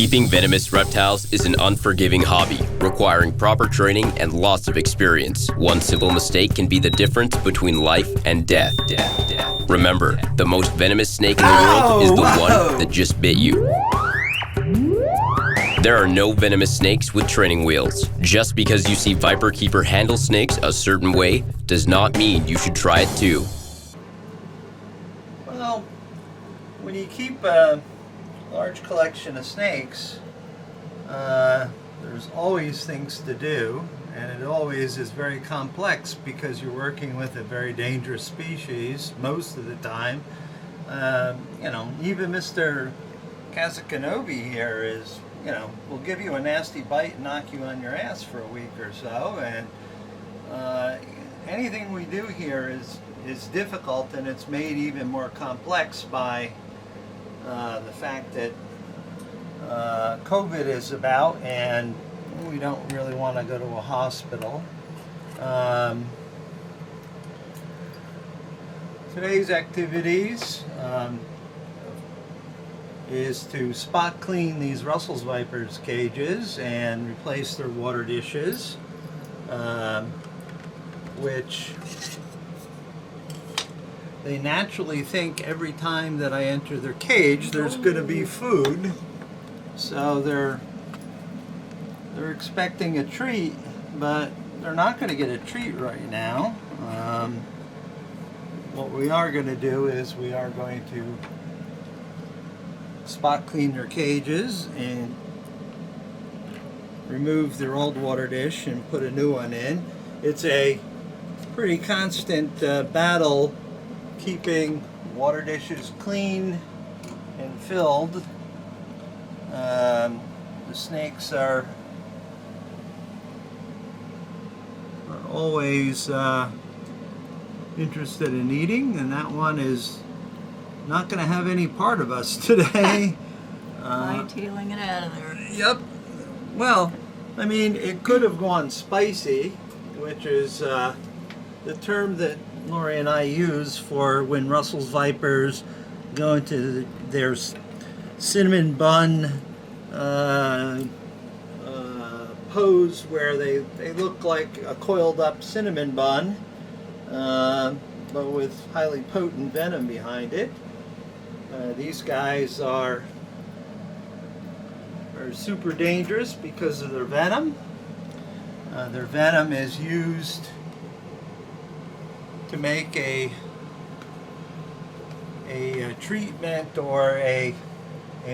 Keeping venomous reptiles is an unforgiving hobby, requiring proper training and lots of experience. One simple mistake can be the difference between life and death. Remember, the most venomous snake in the world is the one that just bit you. There are no venomous snakes with training wheels. Just because you see Viperkeeper handle snakes a certain way does not mean you should try it too. Well, when you keep a large collection of snakes, there's always things to do, and it always is very complex because you're working with a very dangerous species most of the time. Even Mr. Kazakanobi here is, will give you a nasty bite and knock you on your ass for a week or so, and anything we do here is difficult, and it's made even more complex by the fact that COVID is about and we don't really want to go to a hospital. Today's activities is to spot clean these Russell's Vipers cages and replace their water dishes, which they naturally think every time that I enter their cage there's going to be food, so they're expecting a treat, but they're not going to get a treat right now. What we are going to do is we are going to spot clean their cages and remove their old water dish and put a new one in. It's a pretty constant battle keeping water dishes clean and filled. The snakes are always interested in eating, and that one is not going to have any part of us today. Hightailing it out of there. Yep. Well, I mean, it could have gone spicy, which is the term that Lori and I use for when Russell's Vipers go into their cinnamon bun pose, where they look like a coiled up cinnamon bun, but with highly potent venom behind it. These guys are super dangerous because of their venom. Their venom is used to make a treatment or a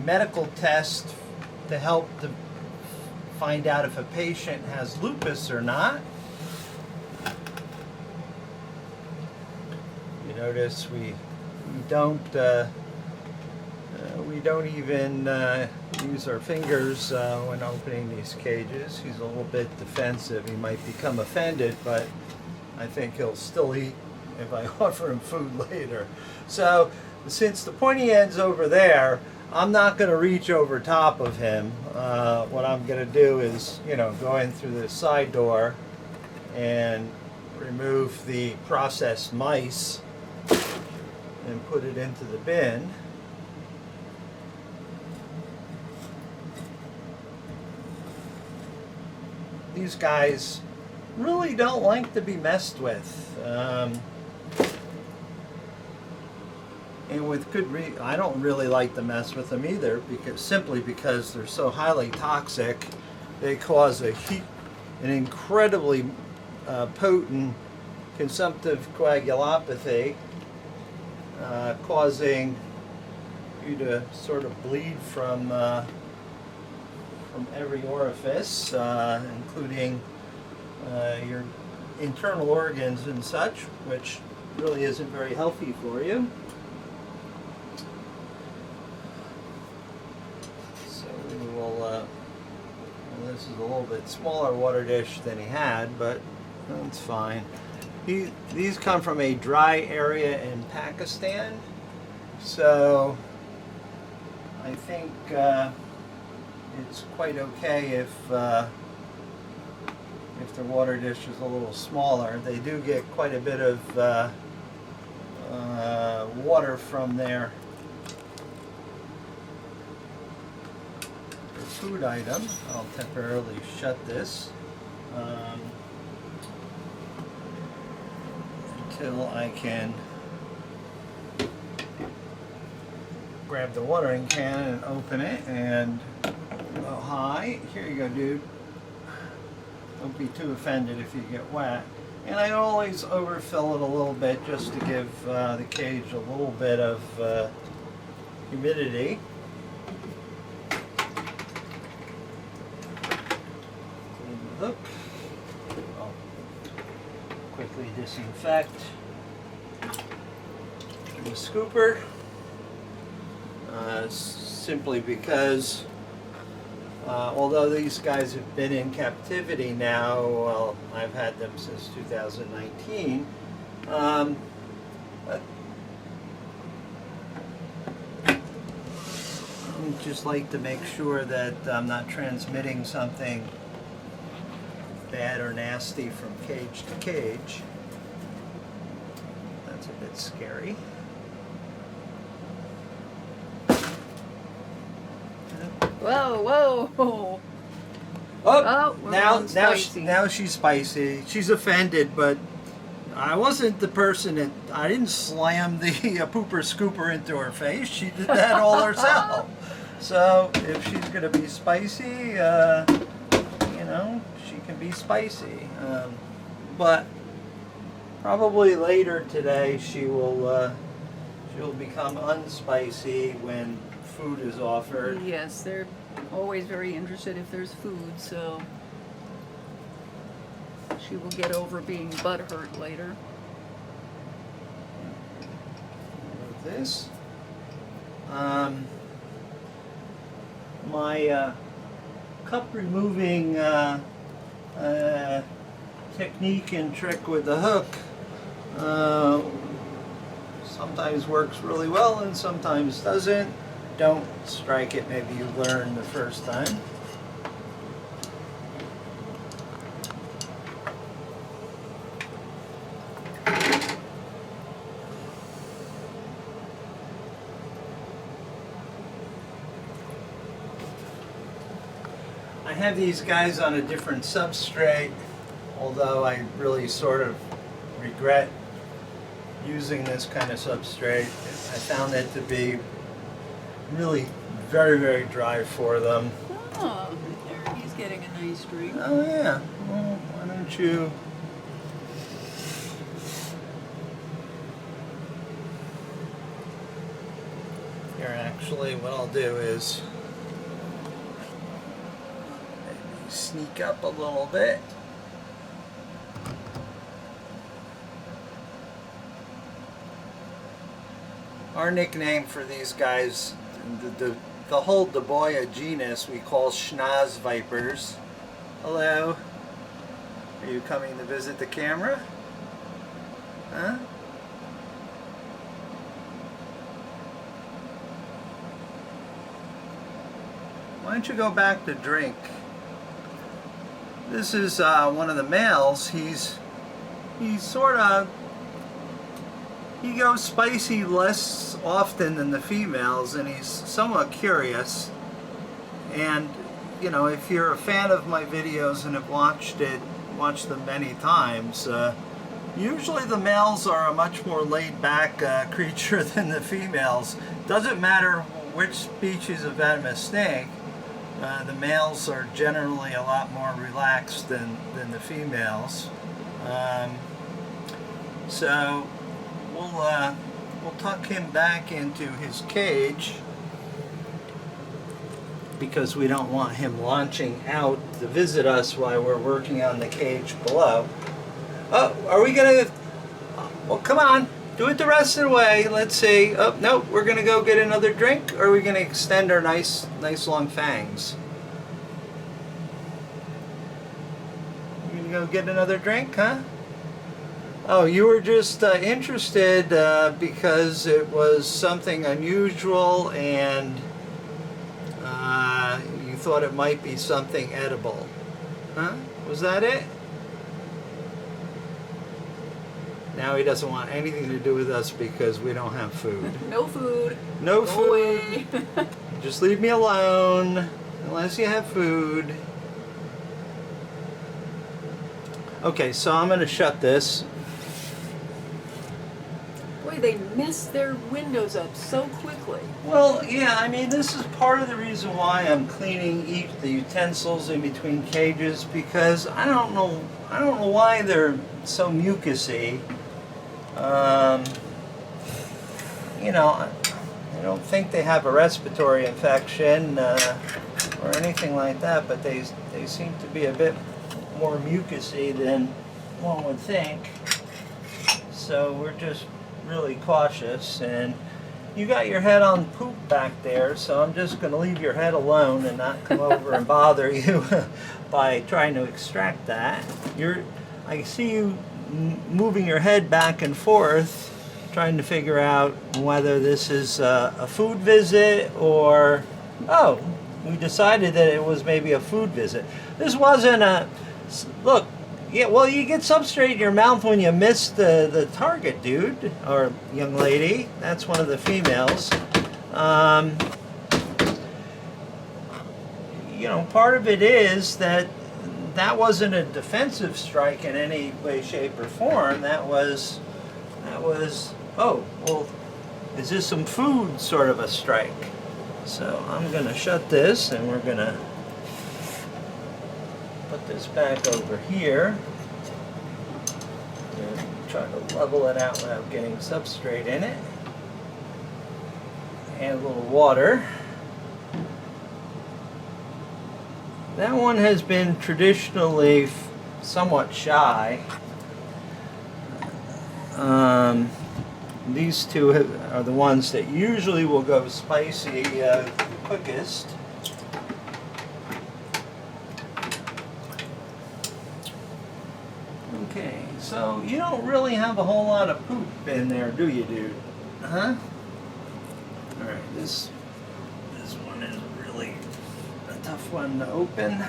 medical test to help to find out if a patient has lupus or not. You notice we don't even use our fingers when opening these cages. He's a little bit defensive. He might become offended, but I think he'll still eat if I offer him food later. So since the pointy end's over there, I'm not going to reach over top of him. What I'm going to do is, go in through the side door and remove the processed mice and put it into the bin. These guys really don't like to be messed with. And with good reason. I don't really like to mess with them either, simply because they're so highly toxic. They cause an incredibly potent consumptive coagulopathy, causing you to sort of bleed from every orifice, including your internal organs and such, which really isn't very healthy for you. So we will, well, this is a little bit smaller water dish than he had, but that's fine. These come from a dry area in Pakistan, so I think it's quite okay if the water dish is a little smaller. They do get quite a bit of water from their food item. I'll temporarily shut this until I can grab the watering can and open it. And oh, hi, here you go, dude. Don't be too offended if you get wet. And I always overfill it a little bit just to give the cage a little bit of humidity. Clean the hook. I'll quickly disinfect the scooper. Simply because although these guys have been in captivity now, well, I've had them since 2019. But I just like to make sure that I'm not transmitting something bad or nasty from cage to cage. That's a bit scary. Whoa, whoa. Oh, we're now going spicy. now she's spicy. She's offended, but I wasn't the person that I didn't slam the pooper scooper into her face. She did that all herself. So if she's gonna be spicy, you know, she can be spicy. But probably later today she'll become unspicy when food is offered. Yes, they're always very interested if there's food, so she will get over being butthurt later. With this, my cup removing technique and trick with the hook sometimes works really well and sometimes doesn't. Don't strike it, maybe you learn the first time. I have these guys on a different substrate, although I really sort of regret using this kind of substrate. I found it to be really very, very dry for them. Oh, there he's getting a nice drink. Oh yeah, well, why don't you... Here, actually, what I'll do is maybe sneak up a little bit. Our nickname for these guys, the whole Daboya genus, we call schnoz vipers. Hello. Are you coming to visit the camera? Huh? Why don't you go back to drink? This is one of the males. He's sort of, he goes spicy less often than the females, and he's somewhat curious. And you know, if you're a fan of my videos and have watched them many times, usually the males are a much more laid-back creature than the females. Doesn't matter which species of venomous snake. The males are generally a lot more relaxed than the females. So we'll tuck him back into his cage because we don't want him launching out to visit us while we're working on the cage below. Oh, are we gonna... Well, come on. Do it the rest of the way. Let's see. Oh, no, we're going to go get another drink, or are we going to extend our nice long fangs? You going to go get another drink, huh? Oh, you were just interested because it was something unusual and you thought it might be something edible. Huh? Was that it? Now he doesn't want anything to do with us because we don't have food. No food. No Go food. away. Just leave me alone. Unless you have food. Okay, so I'm going to shut this. Boy, they mess their windows up so quickly. Well, yeah, I mean, this is part of the reason why I'm cleaning the utensils in between cages, because I don't know why they're so mucusy. You know, I don't think they have a respiratory infection or anything like that, but they seem to be a bit more mucusy than one would think. So we're just really cautious, and you got your head on poop back there, so I'm just going to leave your head alone and not come over and bother you by trying to extract that. I see you moving your head back and forth, trying to figure out whether this is a food visit or, oh, we decided that it was maybe a food visit. This wasn't a, look, yeah, well, you get substrate in your mouth when you miss the target, dude, or young lady. That's one of the females. You know, part of it is that wasn't a defensive strike in any way, shape, or form. That was, oh, well, is this some food sort of a strike? So I'm going to shut this, and we're going to put this back over here. And try to level it out without getting substrate in it. And a little water. That one has been traditionally somewhat shy. These two are the ones that usually will go spicy quickest. Okay, so you don't really have a whole lot of poop in there, do you, dude? Huh? Alright, this one is really a tough one to open.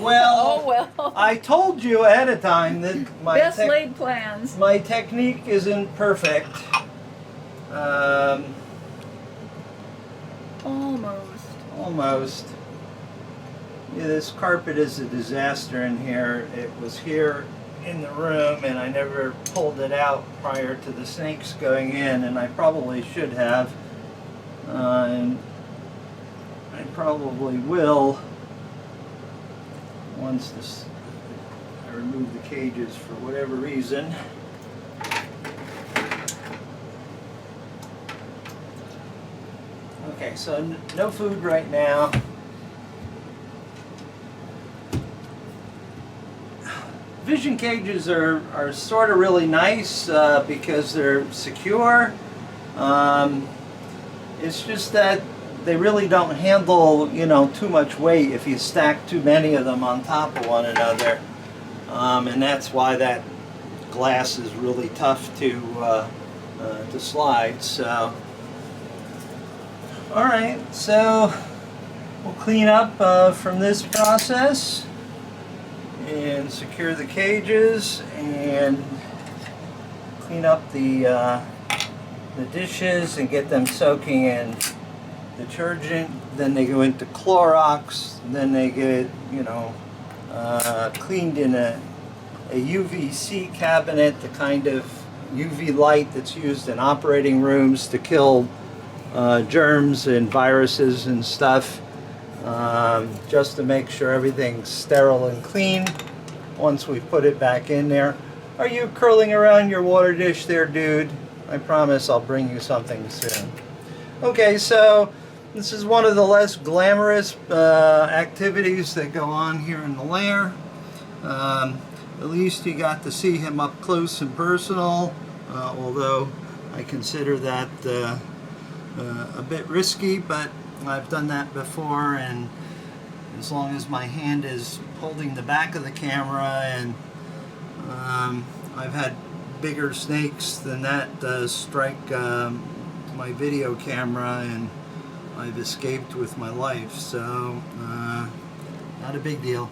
Well, Oh, well. I told you ahead of time that Best laid plans. my technique isn't perfect. Almost. Yeah, this carpet is a disaster in here. It was here in the room, and I never pulled it out prior to the snakes going in, and I probably should have. And I probably will once I remove the cages for whatever reason. Okay, so no food right now. Vision cages are sort of really nice because they're secure. It's just that they really don't handle, you know, too much weight if you stack too many of them on top of one another. And that's why that glass is really tough to slide. So, all right, so we'll clean up from this process and secure the cages and clean up the dishes and get them soaking in detergent. Then they go into Clorox. Then they get, you know, cleaned in a UVC cabinet, the kind of UV light that's used in operating rooms to kill germs and viruses and stuff, just to make sure everything's sterile and clean once we put it back in there. Are you curling around your water dish there, dude? I promise I'll bring you something soon. Okay, so this is one of the less glamorous activities that go on here in the lair. At least you got to see him up close and personal, although I consider that a bit risky, but I've done that before, and as long as my hand is holding the back of the camera, and I've had bigger snakes than that strike my video camera, and I've escaped with my life, so not a big deal.